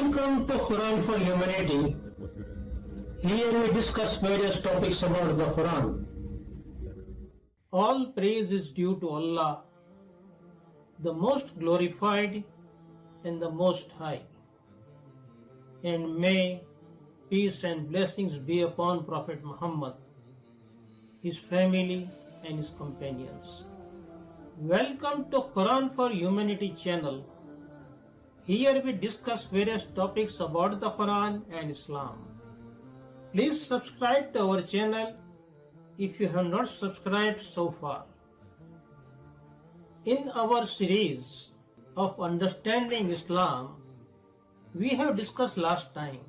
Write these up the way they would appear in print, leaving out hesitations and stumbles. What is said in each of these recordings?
Welcome to Quran for Humanity. Here we discuss various topics about the Quran. All praise is due to Allah, the most glorified and the most high. And may peace and blessings be upon Prophet Muhammad, his family and his companions. Welcome to Quran for Humanity channel. Here we discuss various topics about the Quran and Islam. Please subscribe to our channel if you have not subscribed so far. In our series of understanding Islam, we have discussed last time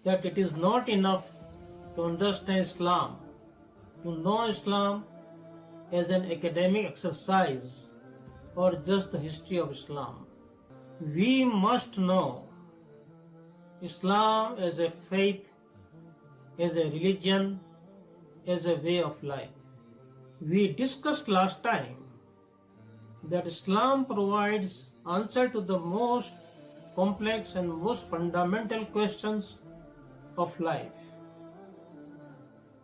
that it is not enough to understand Islam, to know Islam as an academic exercise or just the history of Islam. We must know Islam as a faith, as a religion, as a way of life. We discussed last time that Islam provides answer to the most complex and most fundamental questions of life.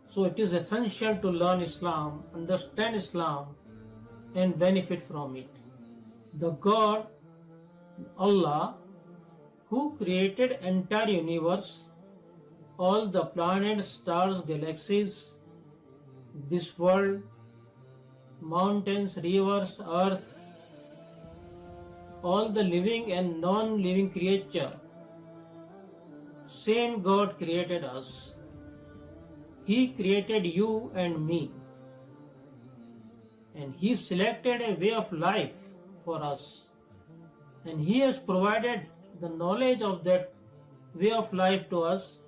So it is essential to learn Islam, understand Islam, and benefit from it. The God, Allah, who created entire universe, all the planets, stars, galaxies, this world, mountains, rivers, earth, all the living and non-living creature, same God created us. He created you and me, and He selected a way of life for us, and He has provided the knowledge of that way of life to us,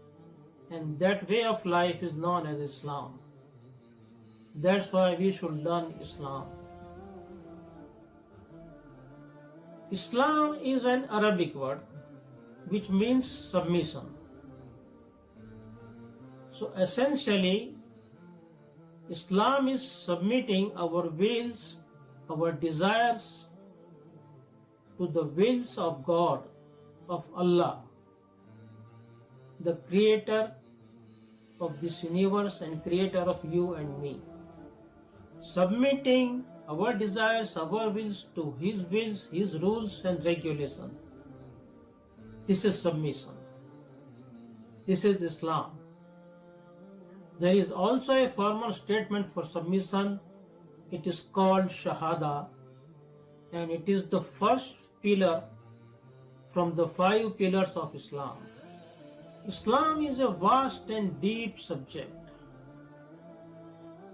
and that way of life is known as Islam. That's why we should learn Islam. Islam is an Arabic word which means submission. So essentially, Islam is submitting our wills, our desires to the wills of God, of Allah, the creator of this universe and creator of you and me. Submitting our desires, our wills to His wills, His rules and regulations. This is submission. This is Islam. There is also a formal statement for submission. It is called Shahada, and it is the first pillar from the 5 pillars of Islam. Islam is a vast and deep subject.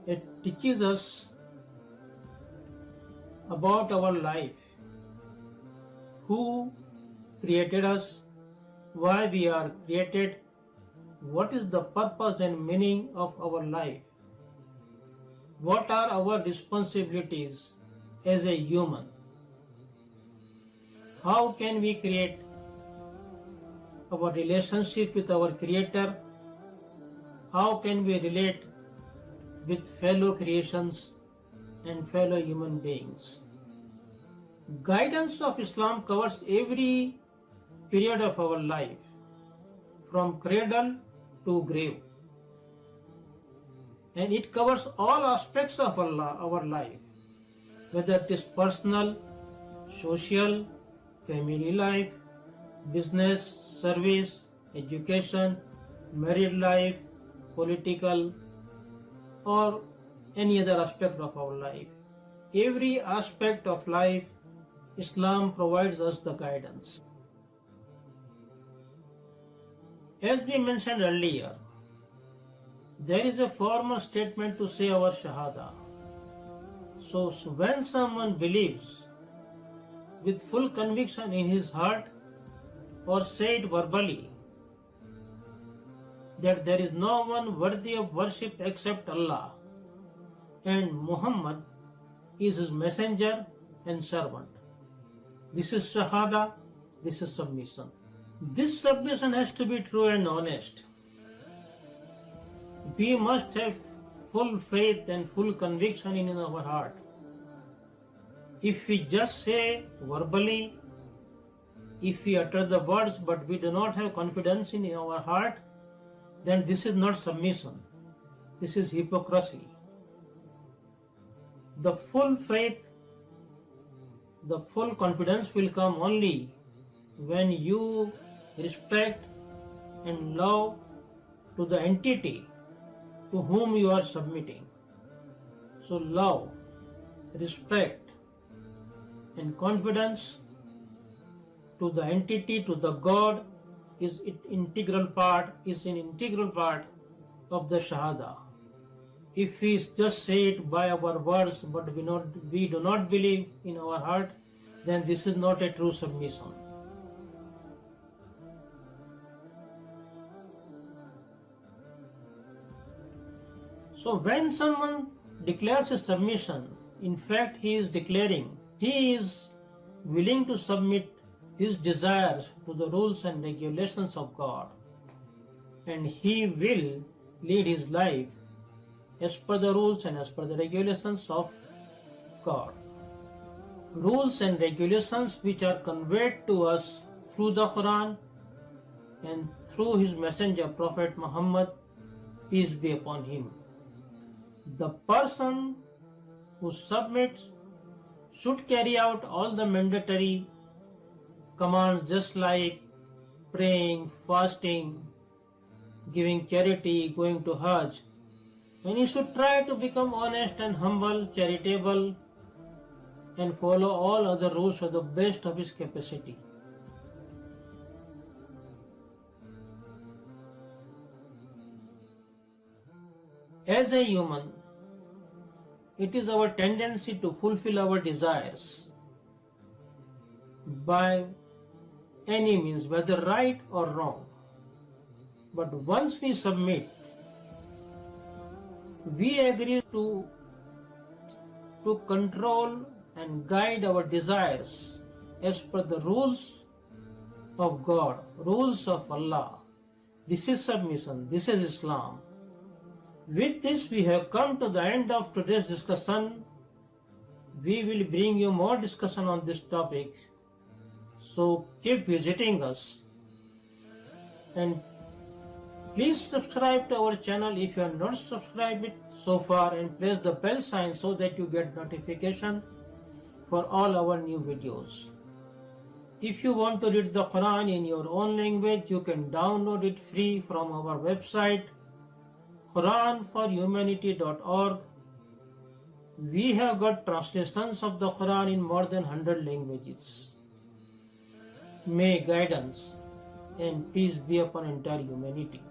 It teaches us about our life, who created us, why we are created, what is the purpose and meaning of our life, what are our responsibilities as a human, how can we create our relationship with our Creator, how can we relate with fellow creations and fellow human beings. Guidance of Islam covers every period of our life, from cradle to grave, and it covers all aspects of our life, whether it is personal, social, family life, business, service, education, married life, political, or any other aspect of our life. Every aspect of life, Islam provides us the guidance. As we mentioned earlier, there is a formal statement to say our Shahada. So when someone believes with full conviction in his heart or say it verbally that there is no one worthy of worship except Allah, and Muhammad is His messenger and servant. This is Shahada, this is submission. This submission has to be true and honest. We must have full faith and full conviction in our heart. If we just say verbally, if we utter the words but we do not have confidence in our heart, then this is not submission. This is hypocrisy. The full faith, the full confidence will come only when you respect and love to the entity to whom you are submitting. So love, respect and confidence to the entity, to the God is an integral part of the Shahada. If we just say it by our words but we do not believe in our heart, then this is not a true submission. So when someone declares a submission, in fact he is declaring he is willing to submit his desires to the rules and regulations of God, and he will lead his life as per the rules and as per the regulations of God. Rules and regulations which are conveyed to us through the Quran and through his messenger Prophet Muhammad, peace be upon him. The person who submits should carry out all the mandatory commands, just like praying, fasting, giving charity, going to Hajj. And he should try to become honest and humble, charitable, and follow all other rules to the best of his capacity. As a human, it is our tendency to fulfill our desires by any means, whether right or wrong. But once we submit, we agree to control and guide our desires as per the rules of God, rules of Allah. This is submission, this is Islam. With this, we have come to the end of today's discussion. We will bring you more discussion on this topic. So keep visiting us. And please subscribe to our channel if you have not subscribed it so far, and press the bell sign so that you get notification for all our new videos. If you want to read the Quran in your own language, you can download it free from our website quranforhumanity.org. We have got translations of the Quran in more than 100 languages. May guidance and peace be upon entire humanity.